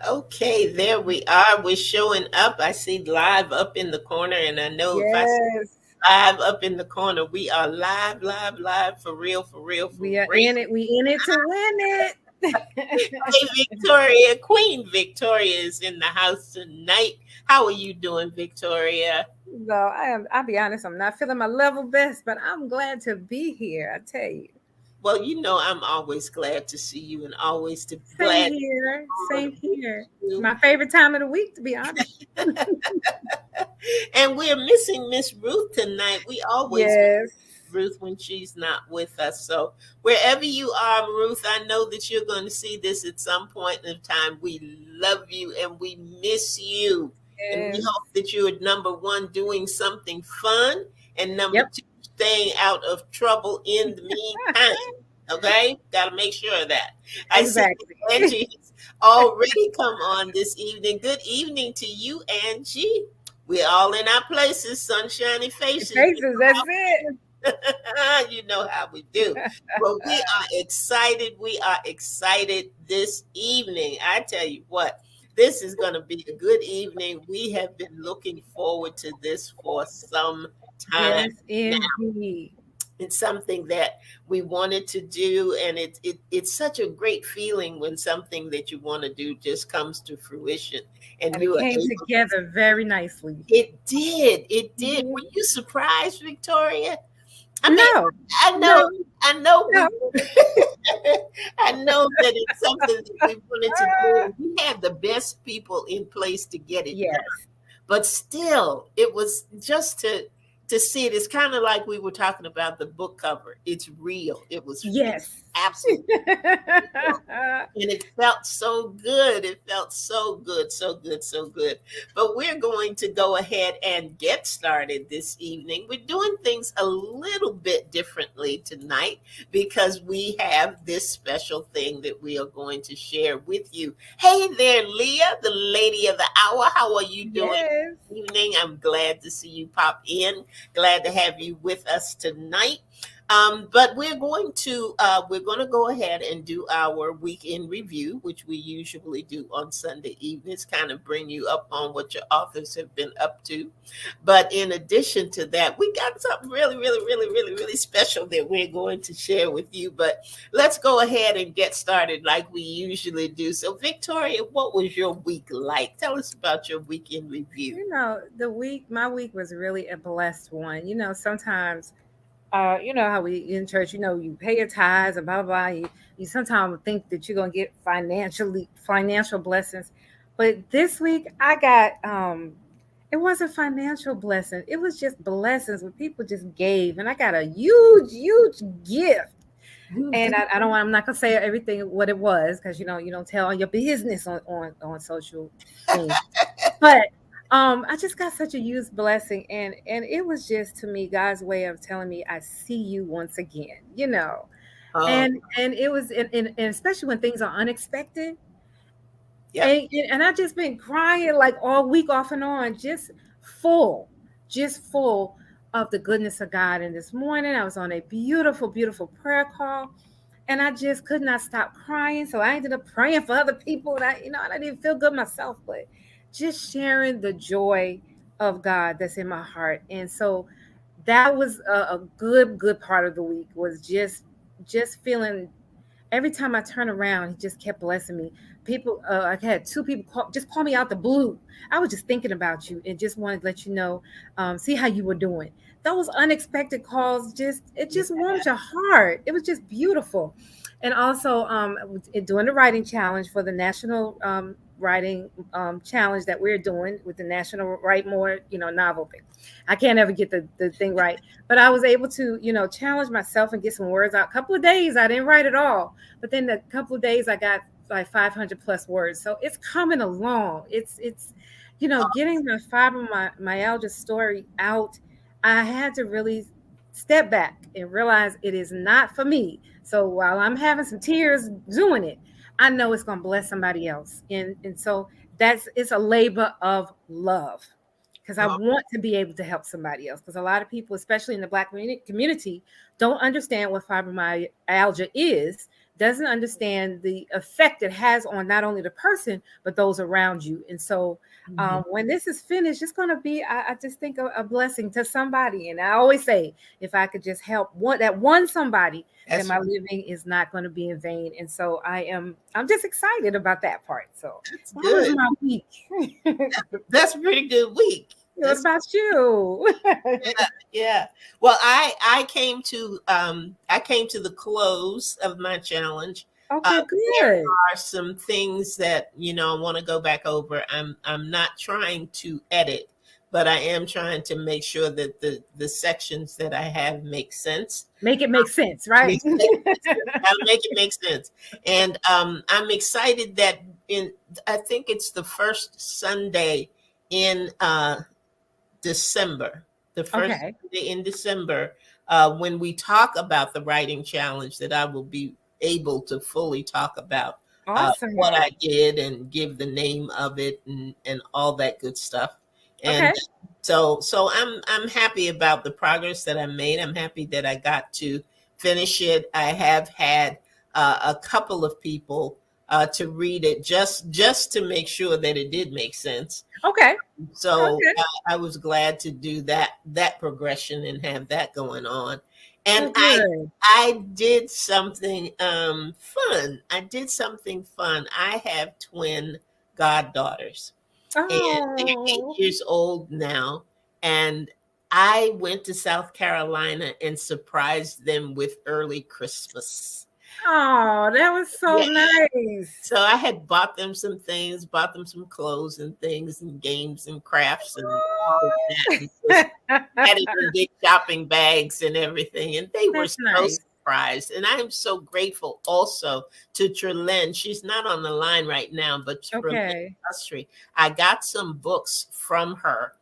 Okay, there we are. We're showing up. I see live up in the corner, and I know if I see Yes, live up in the corner, we are live, live, live, for real, for real, for we are real. in it. We in it to win Hey, it. Victoria, Queen Victoria is in the house tonight. How are you doing, Victoria? So I'll be honest, I'm not feeling my level best, but I'm glad to be here. I tell you. Well, I'm always glad to see you and always Same glad to here. be on Same with here. you. My favorite time of the week, to be honest. And we're missing Miss Ruth tonight. We always miss Yes. Ruth when she's not with us. So wherever you are, Ruth, I know that you're going to see this at some point in time. We love you and we miss you. And we Yes. hope that you are number one, doing something fun, and number Yep. two, staying out of trouble in the meantime. Okay? Got to make sure of that. I see Exactly. Angie has already come on this evening. Good evening to you, Angie. We're all in our places, sunshiny faces. Faces, that's it. You know how we do. Well, we are excited. We are excited this evening. I tell you what, this is going to be a good evening. We have been looking forward to this for some time. Yes, indeed. It's something that we wanted to do, and it's such a great feeling when something that you want to do just comes to fruition and And it you are came able to. together very nicely. It did. Were Mhm. you surprised, Victoria? I mean, No, I know, no, I know no. we, I know that it's something that we wanted to do, and we had the best people in place to get it done. Yes, But still, it was just to see it. It's kind of like we were talking about the book cover. It's real. It's yes. absolutely real. And it felt so good. It felt so good, so good, so good. But we're going to go ahead and get started this evening. We're doing things a little bit differently tonight because we have this special thing that we are going to share with you. Hey there, Leah, the lady of the hour. How are you doing Yes. this evening? I'm glad to see you pop in. Glad to have you with us tonight. But we're going to go ahead and do our weekend review, which we usually do on Sunday evenings, kind of bring you up on what your authors have been up to. But in addition to that, we got something really, really, really, really, really special that we're going to share with you. But let's go ahead and get started like we usually do. So, Victoria, what was your week like? Tell us about your weekend review. My week was really a blessed one. Sometimes, you know how we in church, you pay your tithes and blah, blah, blah. You sometimes think that you're going to get financial blessings. But this week I got, it wasn't financial blessing. It was just blessings where people just gave. And I got a huge, huge gift. And I don't want, I'm not gonna say everything what it was because you don't tell all your business on social things. But I just got such a huge blessing, and it was just to me God's way of telling me I see you once again. Oh, And it was and especially when things are unexpected. yep. And I just been crying like all week off and on, full, just full of the goodness of God. And this morning I was on a beautiful, beautiful prayer call, and I just could not stop crying. So I ended up praying for other people, and I didn't feel good myself, but just sharing the joy of God that's in my heart. And so that was a good, good part of the week, was just feeling. Every time I turn around, he just kept blessing me. People, I had two people just call me out the blue. I was just thinking about you and just wanted to let you know, see how you were doing. Those unexpected calls, it Yeah. just warmed your heart. It was just beautiful. And also, doing the writing challenge for the national writing challenge that we're doing with the National Write More, novel thing. I can't ever get the thing right, but I was able to, challenge myself and get some words out. A couple of days I didn't write at all, but then a couple of days I got like 500 plus words. So it's coming along. It's getting my fibromyalgia story out. I had to really step back and realize it is not for me. So while I'm having some tears doing it, I know it's going to bless somebody else. And so it's a labor of love, because I Oh, want to be able to help somebody else. Because a lot of people, especially in the Black community, don't understand what fibromyalgia is, doesn't understand the effect it has on not only the person but those around you. And so Mhm. when this is finished, it's going to be, I just think, a blessing to somebody. And I always say, if I could just help one somebody, then That's my living is not going to be in vain. And so I'm just excited about that part. So that's that was good. my week. That's a pretty good week. What That's about you? yeah, yeah. Well, I came to the close of my challenge. Okay, There good. are some things that I want to go back over. I'm not trying to edit, but I am trying to make sure that the sections that I have make sense. Make it make sense, right? I'll make it make sense. And I'm excited that in I think it's the first Sunday in December, the first Okay. Sunday in December, when we talk about the writing challenge, that I will be able to fully talk about what Awesome. I did and give the name of it and all that good stuff. And Okay. so I'm happy about the progress that I made. I'm happy that I got to finish it. I have had a couple of people to read it just to make sure that it did make sense. Okay. So Okay. I was glad to do that progression and have that going on. Oh, And good. I did something fun. I did something fun. I have twin goddaughters, and they're Oh. 8 years old now. And I went to South Carolina and surprised them with early Christmas. Oh, that was so Yeah. nice. So I had bought them some things, bought them some clothes and things and games and crafts and all of that, and just had it in big shopping bags and everything. And they were That's so nice. surprised. And I am so grateful also to Trelyn. She's not on the line right now, but Trelyn Okay. Usry. I got some books from her,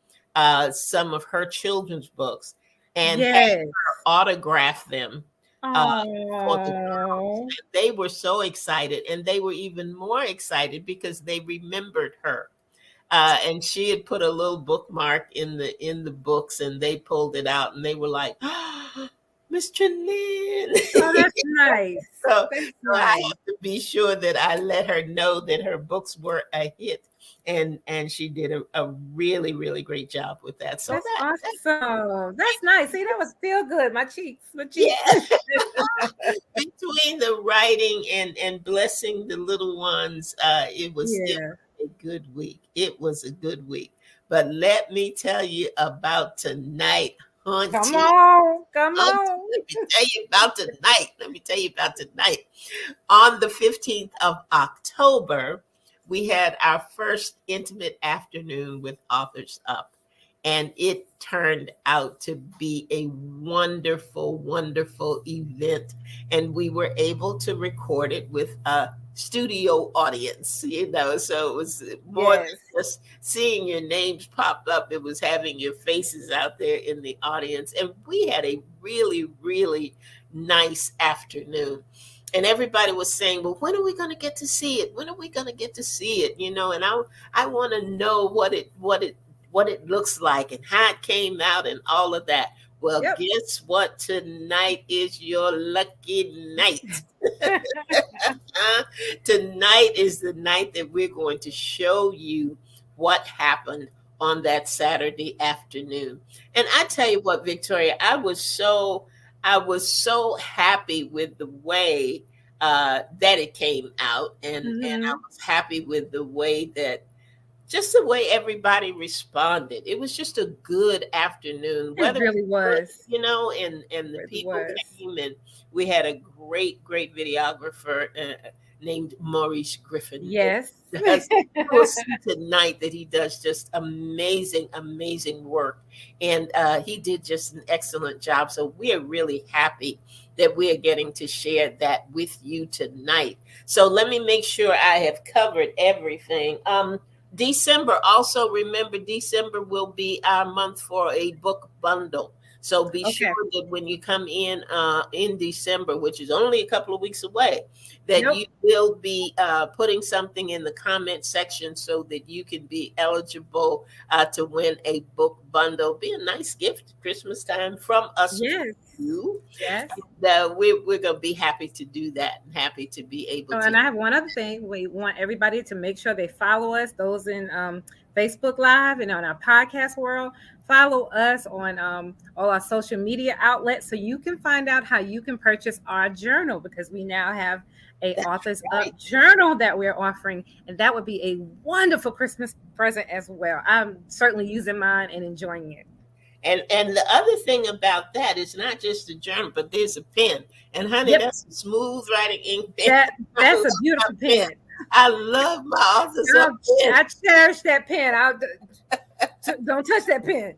some of her children's books, and had Yes. her autograph them for the girls. Oh. And they were so excited, and they were even more excited because they remembered her. And she had put a little bookmark in the books, and they pulled it out, and they were like, oh, Mr. Lynn. Oh, that's nice. so, That's so I nice. have to be sure that I let her know that her books were a hit, and she did a really really great job with that. So That's that awesome. That's nice. See, that was feel good. My cheeks. My cheeks. yeah. Between the writing and blessing the little ones, it Yeah. was a good week. It was a good week. But let me tell you about tonight, Come Auntie. on. Come Auntie, on. let me tell you about tonight. Let me tell you about tonight. On the 15th of October, we had our first intimate afternoon with Authors Up. And it turned out to be a wonderful, wonderful event. And we were able to record it with a studio audience. So it was more than Yes. just seeing your names pop up, it was having your faces out there in the audience. And we had a really, really nice afternoon. And everybody was saying, well, when are we going to get to see it? When are we going to get to see it? And I want to know what it looks like and how it came out and all of that. Well, Yep. guess what? Tonight is your lucky night. Tonight is the night that we're going to show you what happened on that Saturday afternoon. And I tell you what, Victoria, I was so happy with the way that it came out, and I Hmm. was happy with the way that just the way everybody responded. It was just a good afternoon. It Weather really was was. good, and the It really people was. came, and we had a great, great videographer named Maurice Griffin that Yes. does. You will see tonight that he does just amazing, amazing work, and he did just an excellent job. So we are really happy that we are getting to share that with you tonight. So let me make sure I have covered everything. December, also remember, December will be our month for a book bundle. So be sure Okay. that when you come in December, which is only a couple of weeks away, that Yep. you will be putting something in the comment section so that you can be eligible to win a book bundle. Be a nice gift Christmas time from us. Yes. you. Yes. We're going to be happy to do that and happy to be able Oh, to. and I have one other thing. We want everybody to make sure they follow us, those in Facebook Live and on our podcast world. Follow us on all our social media outlets so you can find out how you can purchase our journal, because we now have a Authors right. Up journal that we're offering, and that would be a wonderful Christmas present as well. I'm certainly using mine and enjoying it. And the other thing about that is not just a journal, but there's a pen. And honey, Yep. that's a smooth writing ink pen. That's a beautiful pen. I love my Authors Up pen. I cherish that pen. Don't touch that pen.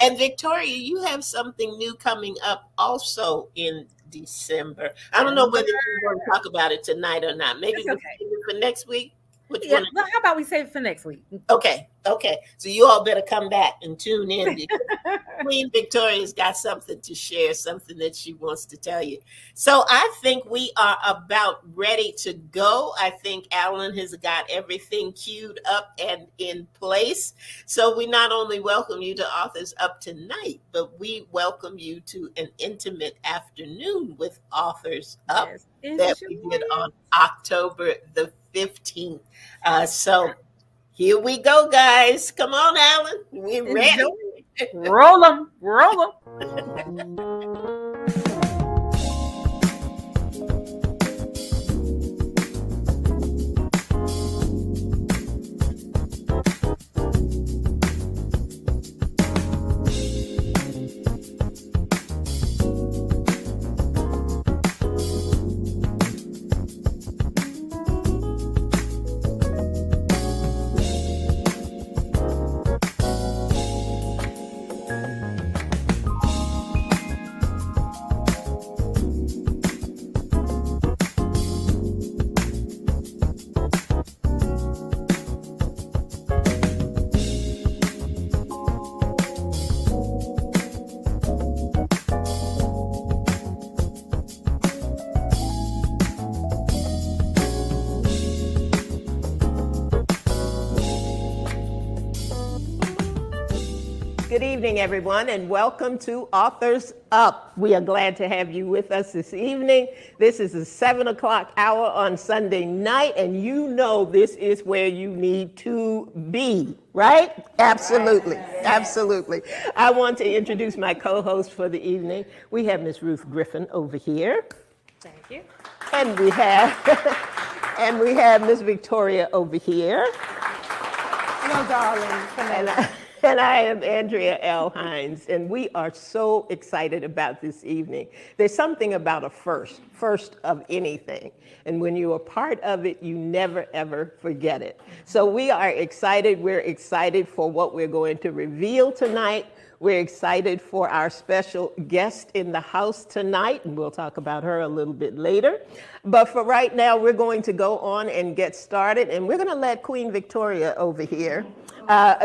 And Victoria, you have something new coming up also in December. I don't know whether you want to talk about it tonight or not. Maybe we'll save it for next week. Which one? Well, how about we save it for next week? Okay. So you all better come back and tune in, because Queen Victoria's got something to share, something that she wants to tell you. So I think we are about ready to go. I think Alan has got everything queued up and in place. So we not only welcome you to Authors Up tonight, but we welcome you to an intimate afternoon with Authors Up that we did on October the 15th. So here we go, guys. Come on, Alan. We're ready. Roll them. Good evening, everyone, and welcome to Authors Up. We are glad to have you with us this evening. This is the 7 o'clock hour on Sunday night, and you know this is where you need to be, right? Absolutely. I want to introduce my co-host for the evening. We have Miss Ruth Griffin over here. Thank you. And we have Miss Victoria over here. Hello, darling. And I am Andrea L. Hines, and we are so excited about this evening. There's something about a first of anything. And when you're a part of it, you never, ever forget it. So we are excited. We're excited for what we're going to reveal tonight. We're excited for our special guest in the house tonight, and we'll talk about her a little bit later. But for right now, we're going to go on and get started, and we're going to let Queen Victoria over here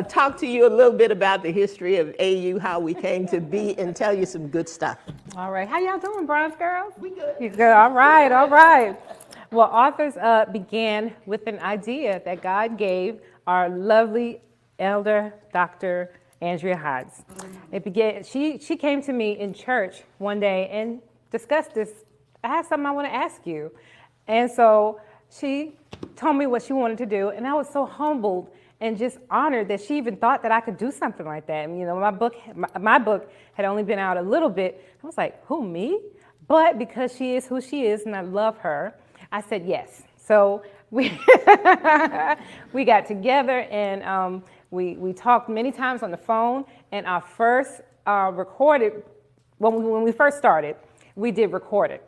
talk to you a little bit about the history of AU, how we came to be, and tell you some good stuff. All right. How y'all doing, Bronze Girls? We good. You good? All right. Well, Authors Up began with an idea that God gave our lovely elder, Dr. Andrea Hines. It began. She came to me in church one day and discussed this. I have something I want to ask you, and so she told me what she wanted to do, and I was so humbled and just honored that she even thought that I could do something like that. And, you know, my book had only been out a little bit. I was like, who, me? But because she is who she is and I love her, I said yes. So we got together and we talked many times on the phone. And our first recorded, when we first started, we did record it.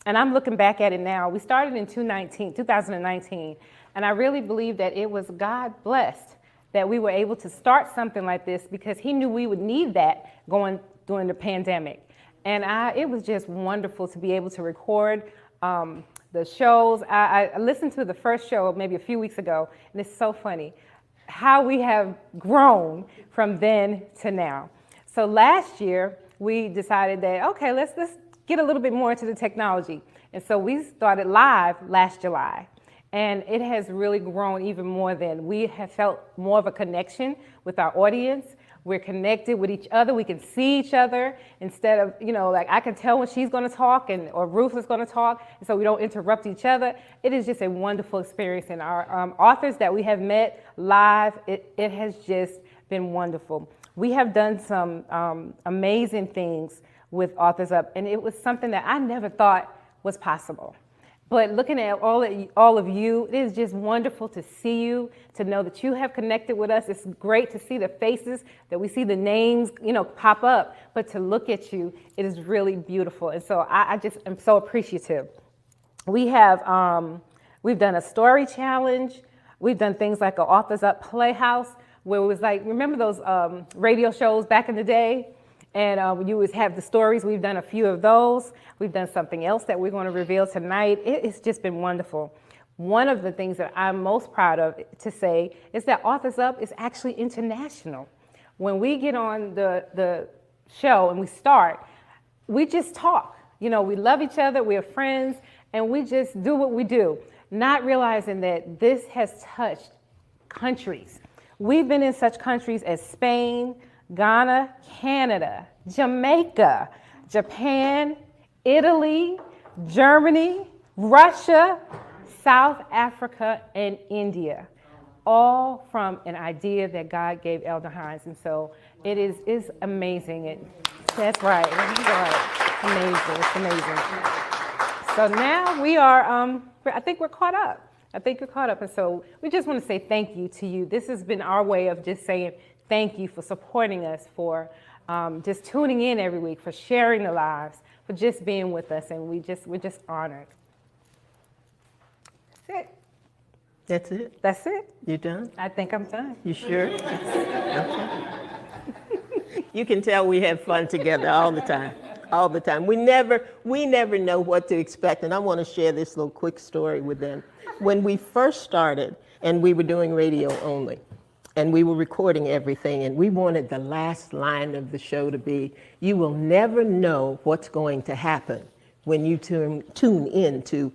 And I'm looking back at it now. We started in 2019. And I really believe that it was God blessed that we were able to start something like this, because he knew we would need that during the pandemic. And it was just wonderful to be able to record the shows. I listened to the first show maybe a few weeks ago, and it's so funny how we have grown from then to now. So last year, we decided that, okay, let's get a little bit more into the technology. And so we started live last July. And it has really grown even more than we have felt more of a connection with our audience. We're connected with each other. We can see each other instead of, like I can tell when she's going to talk or Ruth is going to talk, and so we don't interrupt each other. It is just a wonderful experience. And our authors that we have met live, it has just been wonderful. We have done some amazing things with Authors Up, and it was something that I never thought was possible. But looking at all of you, it is just wonderful to see you, to know that you have connected with us. It's great to see the faces, that we see the names, pop up. But to look at you, it is really beautiful. And so I just am so appreciative. We have, we've done a story challenge. We've done things like an Authors Up Playhouse, where it was like, remember those radio shows back in the day? And you would have the stories. We've done a few of those. We've done something else that we're going to reveal tonight. It's just been wonderful. One of the things that I'm most proud of to say is that Authors Up is actually international. When we get on the show and we start, we just talk. We love each other, we're friends, and we just do what we do, not realizing that this has touched countries. We've been in such countries as Spain, Ghana, Canada, Jamaica, Japan, Italy, Germany, Russia, South Africa, and India, all from an idea that God gave Elder Hines. And so it is amazing. That's right. Amazing. It's amazing. So now we are, I think we're caught up. And so we just want to say thank you to you. This has been our way of just saying thank you for supporting us, for just tuning in every week, for sharing the lives, for just being with us, and we're just honored. That's it? That's it. You done? I think I'm done. You sure? Okay. You can tell we have fun together all the time. All the time. We never know what to expect, and I want to share this little quick story with them. When we first started, and we were doing radio only, and we were recording everything, and we wanted the last line of the show to be, "You will never know what's going to happen when you tune in to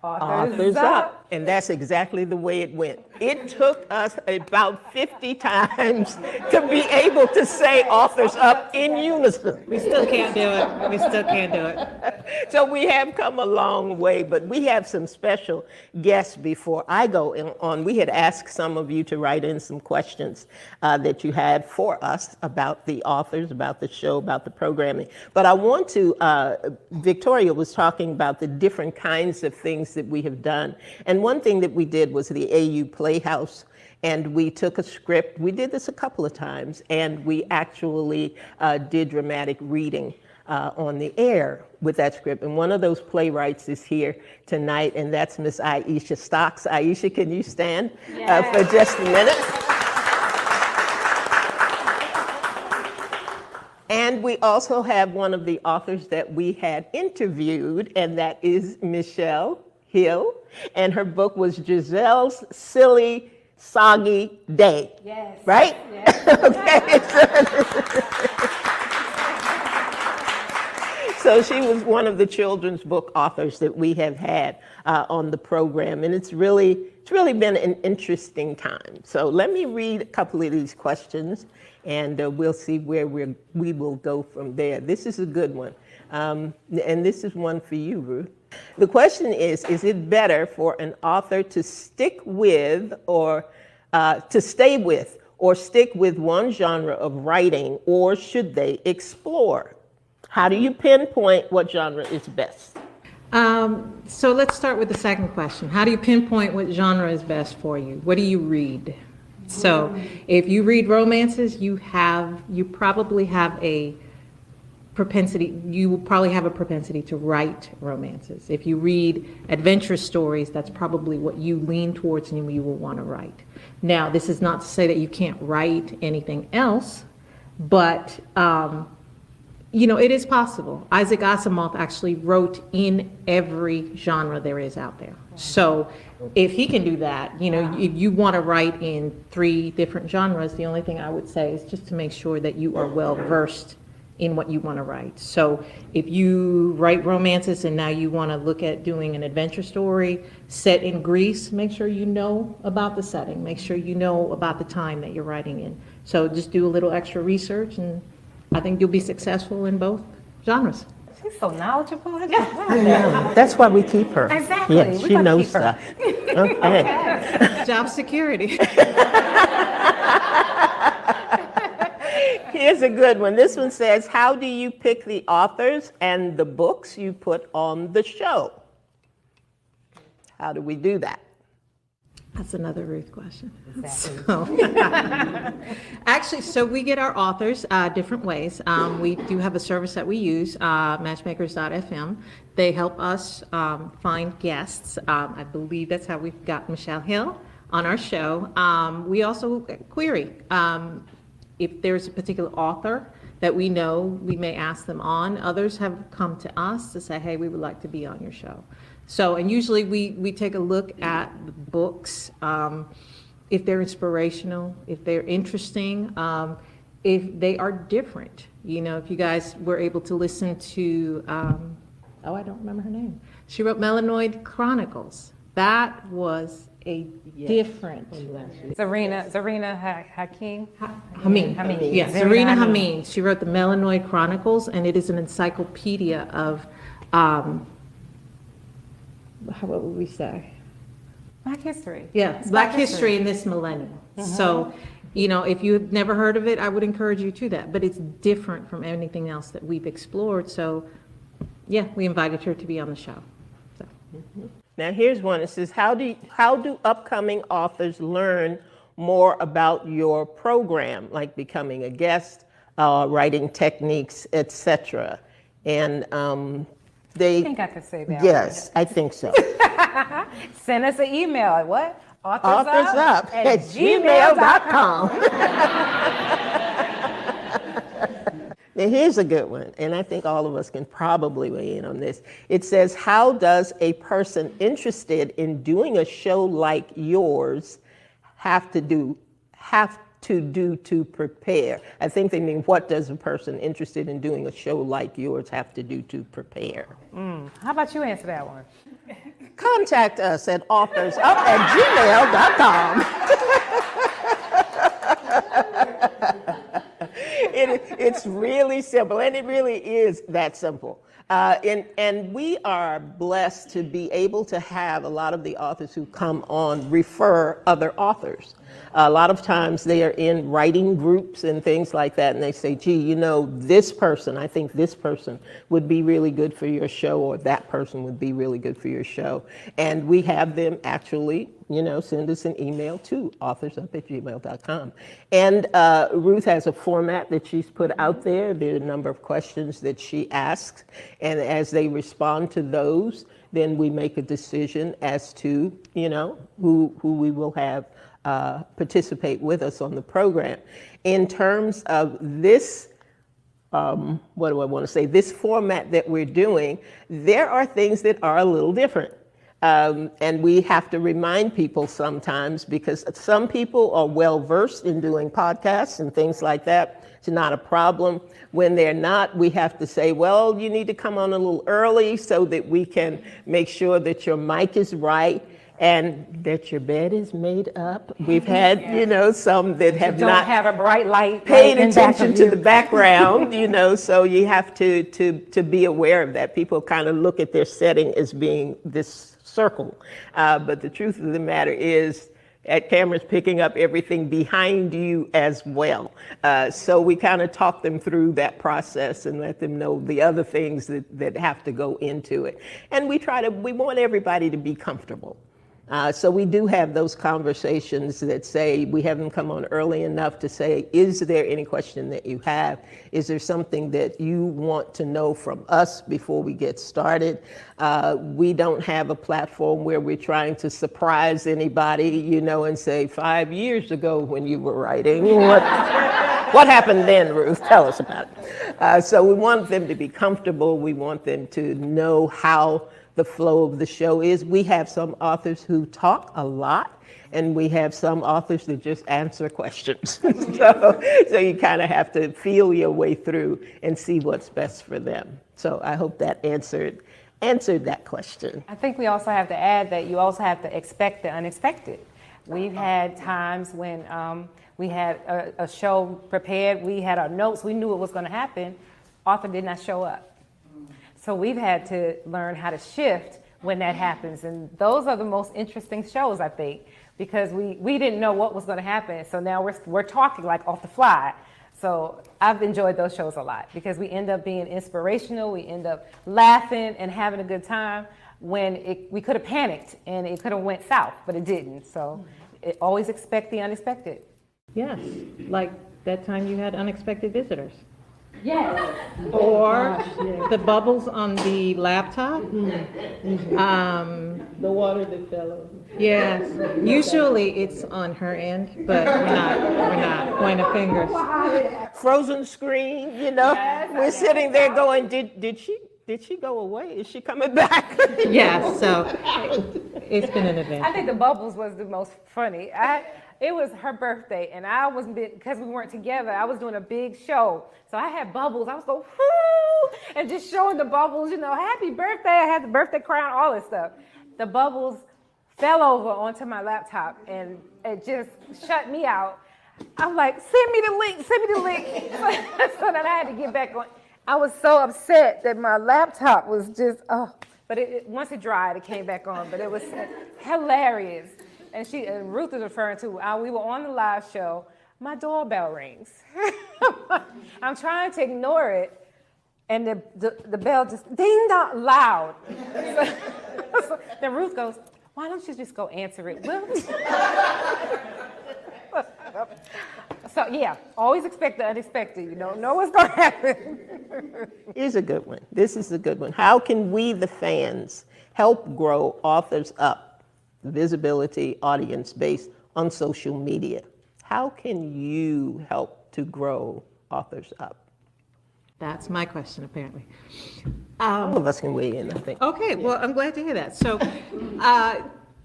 Authors Up." And that's exactly the way it went. It took us about 50 times to be able to say Authors Up in unison. We still can't do it. So we have come a long way, but we have some special guests before I go on. We had asked some of you to write in some questions that you had for us about the authors, about the show, about the programming. But I want to, Victoria was talking about the different kinds of things that we have done. And one thing that we did was the AU Playhouse. And we took a script. We did this a couple of times, and we actually did dramatic reading on the air with that script. And one of those playwrights is here tonight, and that's Miss Aisha Stocks. Aisha, can you stand for just a minute? And we also have one of the authors that we had interviewed, and that is Michelle Hill. And her book was Giselle's Silly Soggy Day. Yes. Right? Yes. Okay. So she was one of the children's book authors that we have had on the program, and it's really been an interesting time. So let me read a couple of these questions, and we'll see where we will go from there. This is a good one, and this is one for you, Ruth. The question is it better for an author to stick with or stay with one genre of writing, or should they explore? How do you pinpoint what genre is best? So let's start with the second question. How do you pinpoint what genre is best for you? What do you read? So if you read romances, you probably have a propensity to write romances. If you read adventure stories, that's probably what you lean towards and you will want to write. Now, this is not to say that you can't write anything else, but it is possible. Isaac Asimov actually wrote in every genre there is out there. So if he can do that, if you want to write in 3 different genres, the only thing I would say is just to make sure that you are well versed in what you want to write. So if you write romances and now you want to look at doing an adventure story set in Greece, make sure you know about the setting, make sure you know about the time that you're writing in. So just do a little extra research, and I think you'll be successful in both genres. She's so knowledgeable. I just love I that. know. That's why we keep her. Exactly. Yeah, We she gotta knows keep her. stuff. Okay. Job security. Here's a good one. This one says, how do you pick the authors and the books you put on the show? How do we do that? That's another Ruth question. Exactly. So, actually, so we get our authors different ways. We do have a service that we use, matchmakers.fm. They help us find guests. I believe that's how we've got Michelle Hill on our show. We also query. If there's a particular author that we know, we may ask them on. Others have come to us to say, hey, we would like to be on your show. So, and usually we take a look at the books, if they're inspirational, if they're interesting, if they are different. You know, if you guys were able to listen to, oh, I don't remember her name. She wrote Melanoid Chronicles. That was a different. Zarina Hakim. Hameen. Hameen. Yes, Zarina Zarina Hameen. Hameen. She wrote the Melanoid Chronicles, and it is an encyclopedia of, what would we say? Black history. Yeah, It's Black history in this millennium. So, you know, if you've never heard of it, I would encourage you to that. But it's different from anything else that we've explored. So, yeah, we invited her to be on the show. So. Now here's one. It says, how do upcoming authors learn more about your program, like becoming a guest, writing techniques, etc.? And they. I think I could say that. Yes, I think so. Send us an email at what? AuthorsUp at gmail.com. Now, here's a good one, and I think all of us can probably weigh in on this. It says, how does a person interested in doing a show like yours have to do to prepare? I think they mean, what does a person interested in doing a show like yours have to do to prepare? How about you answer that one? Contact us at authorsup@gmail.com. It's really simple, and it really is that simple. And we are blessed to be able to have a lot of the authors who come on refer other authors. A lot of times they are in writing groups and things like that, and they say, gee, you know, this person, I think this person would be really good for your show, or that person would be really good for your show. And we have them actually, you know, send us an email to authorsup@gmail.com. And Ruth has a format that she's put out there. There are a number of questions that she asks, and as they respond to those, then we make a decision as to, you know, who we will have participate with us on the program. In terms of this, what do I want to say? This format that we're doing, there are things that are a little different. And we have to remind people sometimes, because some people are well versed in doing podcasts and things like that. It's not a problem. When they're not, we have to say, well, you need to come on a little early so that we can make sure that your mic is right and that your bed is made up. We've had, you know, some that have Don't not have a bright light. paid right in back attention of to you. the background, you know, so you have to be aware of that. People kind of look at their setting as being this circle. But the truth of the matter is, that camera's picking up everything behind you as well. So we kind of talk them through that process and let them know the other things that have to go into it. And we want everybody to be comfortable. So we do have those conversations that say, we have them come on early enough to say, is there any question that you have? Is there something that you want to know from us before we get started? We don't have a platform where we're trying to surprise anybody, you know, and say, 5 years ago when you were writing, what happened then, Ruth? Tell us about it. So we want them to be comfortable. We want them to know how the flow of the show is. We have some authors who talk a lot, and we have some authors that just answer questions. So you kind of have to feel your way through and see what's best for them. So I hope that answered that question. I think we also have to add that you also have to expect the unexpected. We've had times when we had a show prepared, we had our notes, we knew it was going to happen, author did not show up. So we've had to learn how to shift when that happens. And those are the most interesting shows, I think, because we didn't know what was going to happen. So now we're talking like off the fly. So I've enjoyed those shows a lot because we end up being inspirational. We end up laughing and having a good time when we could have panicked and it could have went south, but it didn't. So always expect the unexpected. Yes, like that time you had unexpected visitors. Yes. Or the bubbles on the laptop. The water that fell over. Yes, usually it's on her end, but we're not pointing fingers. Frozen screen, we're sitting there going, did she go away? Is she coming back? Yeah, so it's been an adventure. I think the bubbles was the most funny. It was her birthday, and because we weren't together, I was doing a big show. So I had bubbles. I was going, whoo, and just showing the bubbles, happy birthday. I had the birthday crown, all this stuff. The bubbles fell over onto my laptop, and it just shut me out. I'm like, send me the link. So then I had to get back on. I was so upset that my laptop was just, but once it dried, it came back on, but it was hilarious. And Ruth is referring to, we were on the live show, my doorbell rings. I'm trying to ignore it, and the bell just ding dong loud. So then Ruth goes, why don't you just go answer it? So yeah, always expect the unexpected. You don't know what's going to happen. Here's a good one. This is a good one. How can we, the fans, help grow authors up, visibility, audience base on social media? How can you help to grow authors up? That's my question, apparently. All of us can weigh in, I think. Okay, well, I'm glad to hear that. So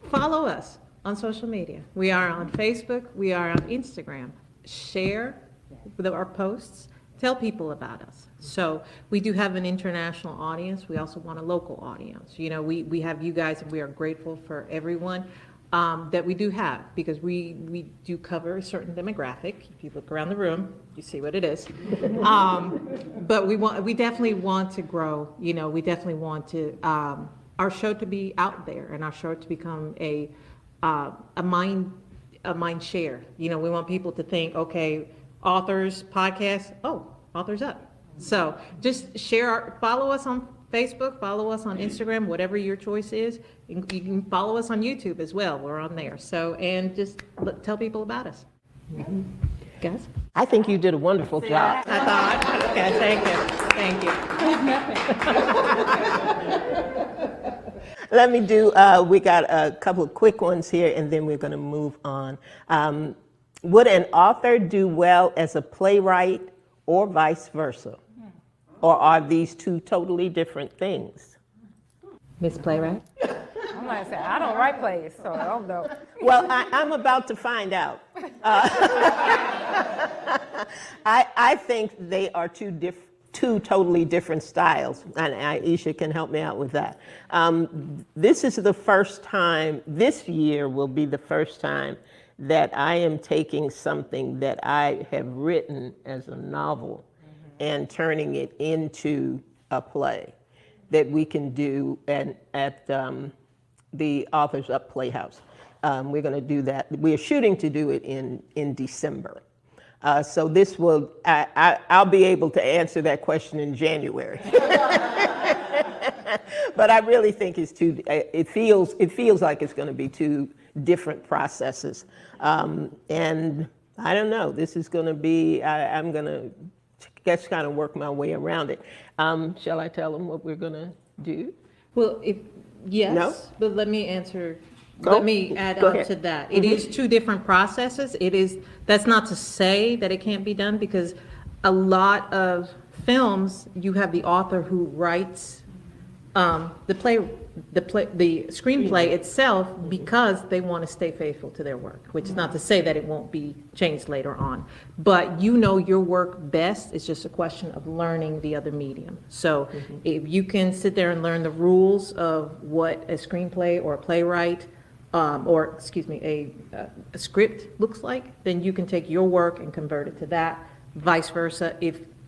follow us on social media. We are on Facebook. We are on Instagram. Share our posts. Tell people about us. So we do have an international audience. We also want a local audience. We have you guys, and we are grateful for everyone that we do have, because we do cover a certain demographic. If you look around the room, you see what it is. But we definitely want to grow. We definitely want to our show to be out there, and our show to become a mind share. We want people to think, okay, authors podcast, authors up. So just follow us on Facebook, follow us on Instagram, whatever your choice is. You can follow us on YouTube as well. We're on there. So, and just tell people about us. Guys? I think you did a wonderful job. I thought, okay, thank you. Let me we got a couple of quick ones here, and then we're going to move on. Would an author do well as a playwright or vice versa? Or are these two totally different things? Miss Playwright? I'm like, I don't write plays, so I don't know. Well, I'm about to find out. I think they are two totally different styles, and Aisha can help me out with that. This is the first time, this year will be the first time that I am taking something that I have written as a novel and turning it into a play that we can do at the Authors Up Playhouse. We're going to do that. We're shooting to do it in December. So this will, I'll be able to answer that question in January. But I really think it feels like it's going to be two different processes. And I don't know, this is going to be, I'm going to just kind of work my way around it. Shall I tell them what we're going to do? Well, yes, No? but let me answer. Go. Let me add Go on ahead. to that. It is two different processes. That's not to say that it can't be done, because a lot of films, you have the author who writes the the screenplay itself because they want to stay faithful to their work, which is not to say that it won't be changed later on. But you know your work best. It's just a question of learning the other medium. So if you can sit there and learn the rules of what a screenplay or a playwright, or excuse me, a script looks like, then you can take your work and convert it to that. Vice versa,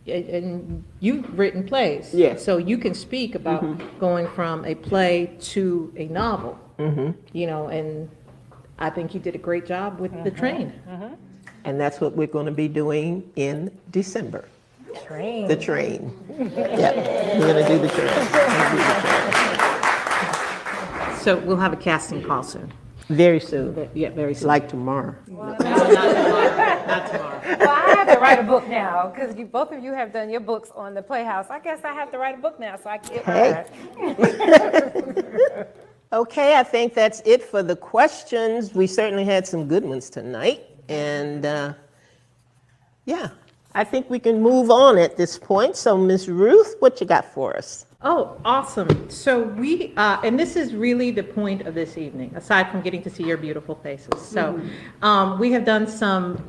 and you've written plays. Yes. So you can speak about going from a play to a novel. You know, and I think you did a great job with The Train. And that's what we're going to be doing in December. Train. The Train. Yeah, we're going to do The Train. So we'll have a casting call soon. Very soon, Yeah, very soon. like tomorrow. Not tomorrow. Well, I have to write a book now because both of you have done your books on the Playhouse. I guess I have to write a book now so I can get mine. Okay, I think that's it for the questions. We certainly had some good ones tonight. And yeah, I think we can move on at this point. So Ms. Ruth, what you got for us? Oh, awesome. So we, and this is really the point of this evening, aside from getting to see your beautiful faces. So we have done some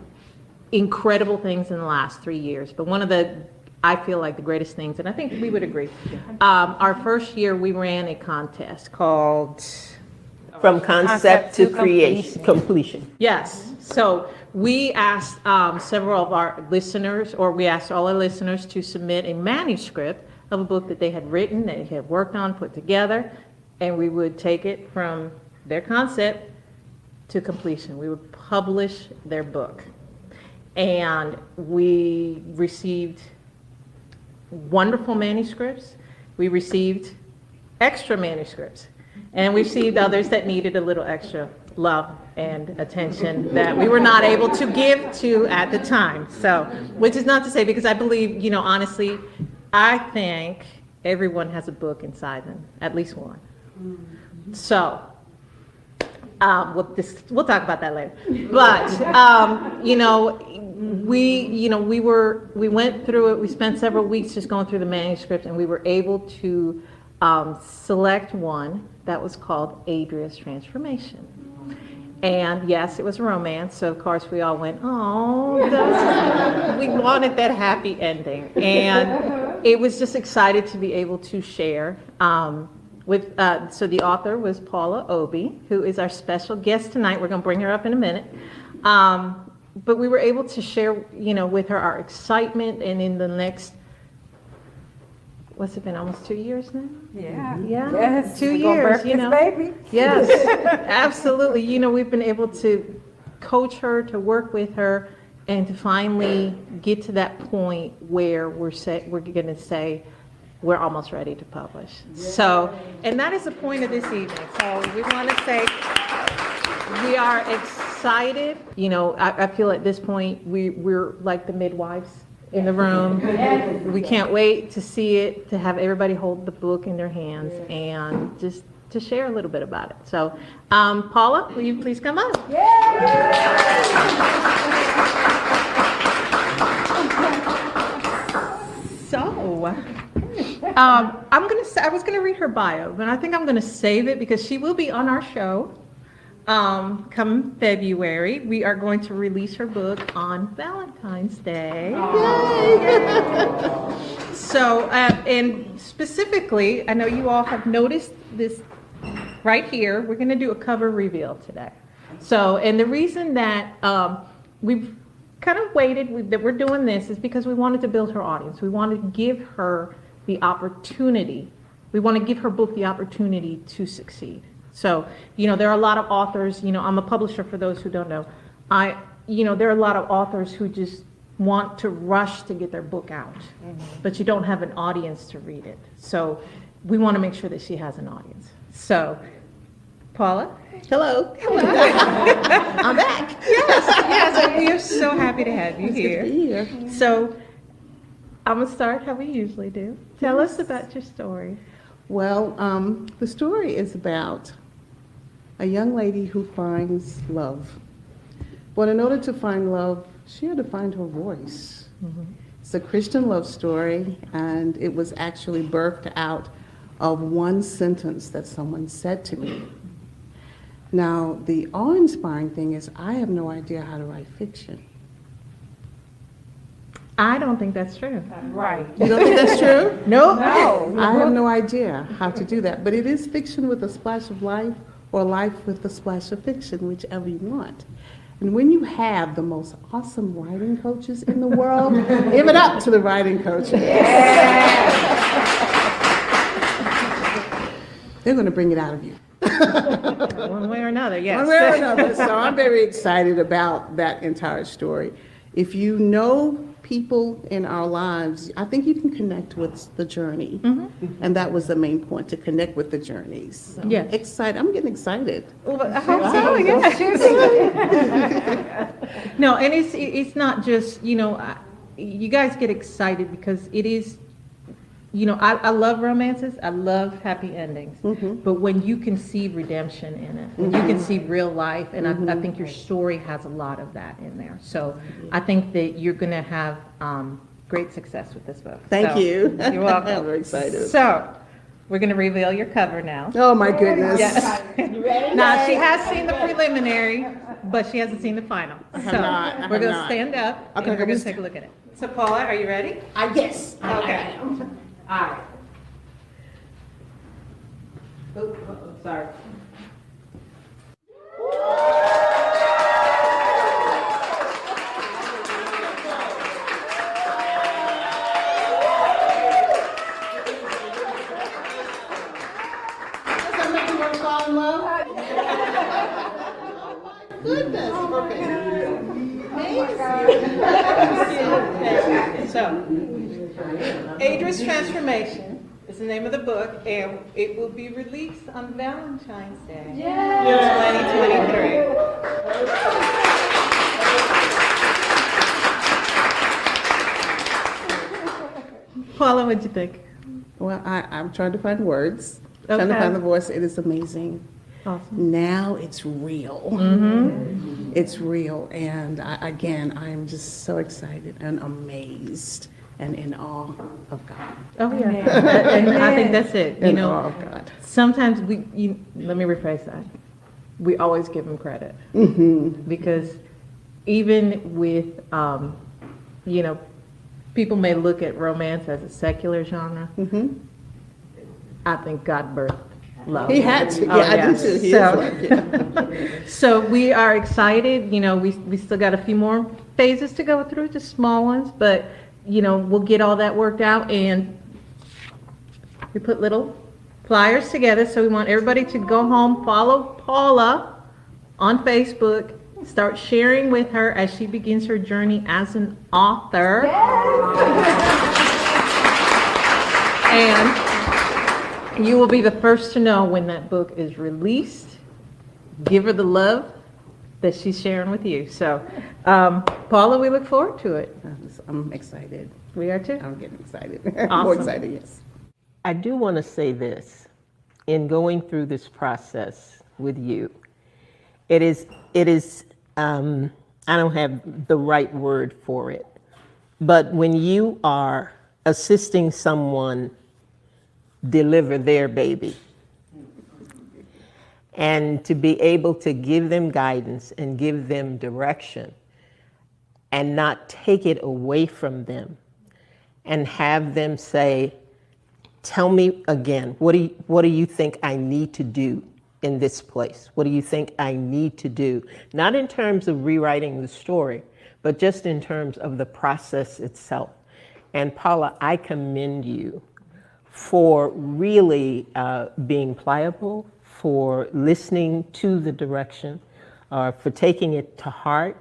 incredible things in the last 3 years, but one of the, I feel like the greatest things, and I think we would agree, our first year we ran a contest called, From concept to creation, completion. yes, so we asked several of our listeners, or we asked all our listeners to submit a manuscript of a book that they had written, that they had worked on, put together, and we would take it from their concept to completion. We would publish their book. And we received wonderful manuscripts. We received extra manuscripts. And we received others that needed a little extra love and attention that we were not able to give to at the time. So, which is not to say, because I believe, you know, honestly, I think everyone has a book inside them, at least one. So, we'll talk about that later. But, you know, we went through it. We spent several weeks just going through the manuscript, and we were able to select one that was called Adria's Transformation. And yes, it was a romance, so of course we all went, oh, we wanted that happy ending. And it was just excited to be able to share with, so the author was Paula Obi, who is our special guest tonight. We're going to bring her up in a minute. But we were able to share, you know, with her our excitement, and in the next, what's it been, almost 2 years now? Yeah. Yeah. Yes. 2 We're gonna years, birth you this know. baby. Yes, absolutely. You know, we've been able to coach her, to work with her, and to finally get to that point where we're going to say we're almost ready to publish. So, and that is the point of this evening. So we want to say we are excited. You know, I feel at this point we're like the midwives in the room. We can't wait to see it, to have everybody hold the book in their hands and just to share a little bit about it. So, Paula, will you please come up? So, I was gonna read her bio, but I think I'm gonna save it because she will be on our show. Come February, we are going to release her book on Valentine's Day. Yay! So, and specifically, I know you all have noticed this right here. We're going to do a cover reveal today. So, and the reason that we've kind of waited, that we're doing this, is because we wanted to build her audience. We wanted to give her the opportunity. We want to give her book the opportunity to succeed. So, you know, there are a lot of authors, you know, I'm a publisher for those who don't know. There are a lot of authors who just want to rush to get their book out, but you don't have an audience to read it. So we want to make sure that she has an audience. So, Paula? Hello. I'm back. Yes, and we are so happy to have you here. So, I'm going to start how we usually do. Tell us about your story. Well, the story is about a young lady who finds love. But in order to find love, she had to find her voice. It's a Christian love story, and it was actually birthed out of one sentence that someone said to me. Now, the awe-inspiring thing is I have no idea how to write fiction. I don't think that's true. Right. You don't think that's true? Nope. I have no idea how to do that, but it is fiction with a splash of life or life with a splash of fiction, whichever you want. And when you have the most awesome writing coaches in the world, give it up to the writing coaches. They're going to bring it out of you. One way or another, yes. One way or another. So I'm very excited about that entire story. If you know people in our lives, I think you can connect with the journey. And that was the main point, to connect with the journeys. So Yes. excited. I'm getting excited. Well, I hope so, yeah. No, and it's not just, you guys get excited because it is, I love romances, I love happy endings. But when you can see redemption in it, when you can see real life, and I think your story has a lot of that in there. So I think that you're going to have great success with this book. Thank So, you. You're welcome. I'm very excited. So, we're going to reveal your cover now. Oh, my goodness. Yes. Now, she has seen the preliminary, but she hasn't seen the final. I have not. I We're have going to not. stand up, and Okay, we're going let's- to take a look at it. So, Paula, are you ready? Yes. Okay. All right. Sorry. Does that make you want to fall in love? Goodness. Okay. So, Adra's Transformation is the name of the book, and it will be released on Valentine's Day, 2023. Paula, what'd you think? Well, I'm trying to find words, trying to Okay. find the voice. It is amazing. Awesome. Now it's real. It's real. And I'm just so excited and amazed and in awe of God. Oh, yeah. And I think that's it. In awe of God. Sometimes let me rephrase that. We always give him credit. Because even with, people may look at romance as a secular genre. I think God birthed love. He had to. Oh, Yeah, I do too. He So- is like, yeah. So we are excited, we still got a few more phases to go through, just small ones, but, we'll get all that worked out, and we put little flyers together, so we want everybody to go home, follow Paula on Facebook, start sharing with her as she begins her journey as an author. And you will be the first to know when that book is released. Give her the love that she's sharing with you. So, Paula, we look forward to it. I'm excited. We are too. I'm getting excited. Awesome. More excited, yes. I do want to say this. In going through this process with you, it is, I don't have the right word for it, but when you are assisting someone deliver their baby, and to be able to give them guidance and give them direction and not take it away from them and have them say, tell me again, what do you think I need to do in this place? What do you think I need to do? Not in terms of rewriting the story, but just in terms of the process itself. And Paula, I commend you for really being pliable, for listening to the direction, for taking it to heart,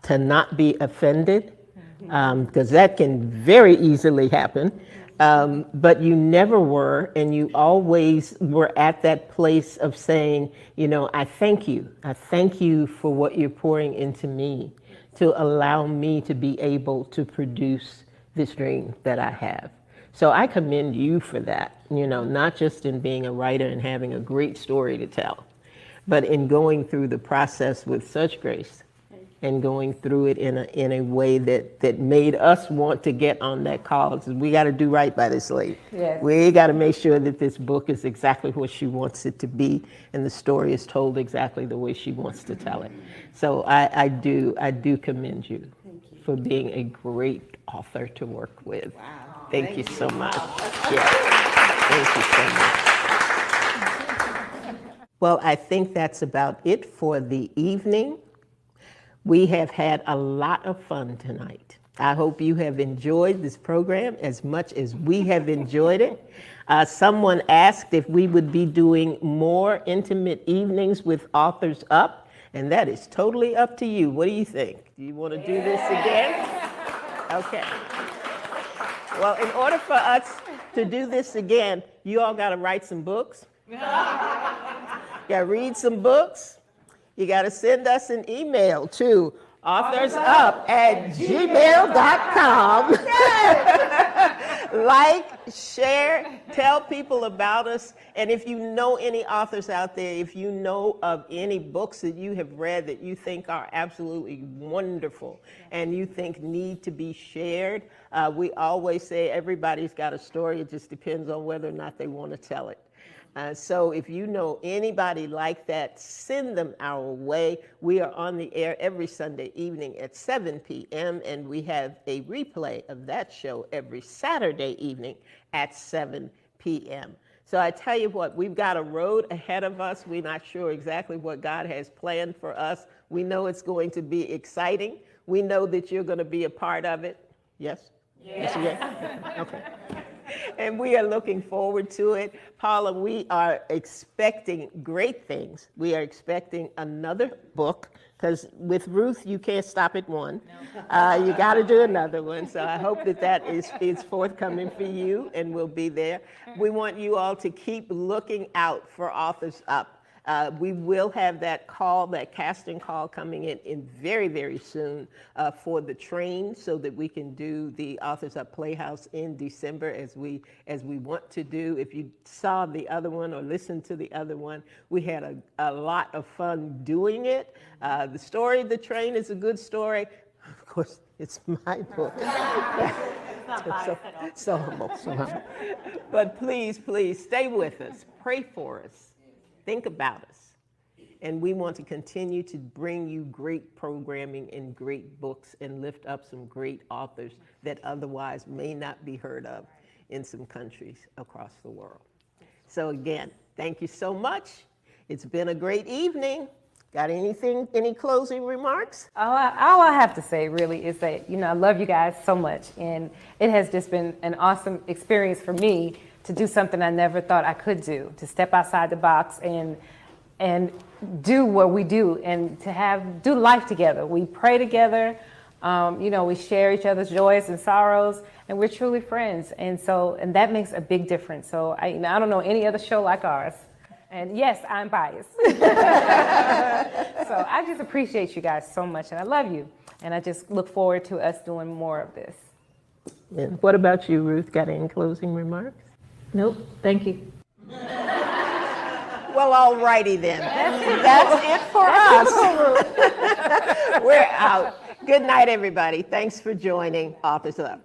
to not be offended, because that can very easily happen. But you never were, and you always were at that place of saying, I thank you. I thank you for what you're pouring into me to allow me to be able to produce this dream that I have. So I commend you for that, not just in being a writer and having a great story to tell, but in going through the process with such grace and going through it in a way that made us want to get on that call. We got to do right by this lady. Yes. We got to make sure that this book is exactly what she wants it to be, and the story is told exactly the way she wants to tell it. So I do commend you for being a great author to work with. Wow. Thank you so much. Yeah. Thank you so much. Well, I think that's about it for the evening. We have had a lot of fun tonight. I hope you have enjoyed this program as much as we have enjoyed it. Someone asked if we would be doing more intimate evenings with Authors Up, and that is totally up to you. What do you think? Do you want to do this again? Okay. Well, in order for us to do this again, you all got to write some books. You got to read some books. You got to send us an email to authorsup@gmail.com. Like, share, tell people about us. And if you know any authors out there, if you know of any books that you have read that you think are absolutely wonderful and you think need to be shared, we always say everybody's got a story. It just depends on whether or not they want to tell it. So if you know anybody like that, send them our way. We are on the air every Sunday evening at 7 p.m. and we have a replay of that show every Saturday evening at 7 p.m. So I tell you what, we've got a road ahead of us. We're not sure exactly what God has planned for us. We know it's going to be exciting. We know that you're going to be a part of it. Yes? Yes. Yes. Okay. And we are looking forward to it. Paula, we are expecting great things. We are expecting another book, because with Ruth, you can't stop at one. No. You got to do another one. So I hope that is forthcoming for you, and we'll be there. We want you all to keep looking out for Authors Up. We will have that call, that casting call coming in very, very soon for the train, so that we can do the Authors Up Playhouse in December as we want to do. If you saw the other one or listened to the other one, we had a lot of fun doing it. The story of the train is a good story. Of course, it's my book. So humble. But please, please stay with us. Pray for us. Think about us. And we want to continue to bring you great programming and great books and lift up some great authors that otherwise may not be heard of in some countries across the world. So again, thank you so much. It's been a great evening. Got anything, any closing remarks? All I have to say really is that, I love you guys so much. And it has just been an awesome experience for me to do something I never thought I could do, to step outside the box and do what we do, and to do life together. We pray together, we share each other's joys and sorrows, and we're truly friends. And that makes a big difference. So I don't know any other show like ours. And yes, I'm biased. So I just appreciate you guys so much, and I love you. And I just look forward to us doing more of this. And what about you, Ruth? Got any closing remarks? Nope, thank you. Well, all righty then. That's it for us. We're out. Good night, everybody. Thanks for joining Authors Up.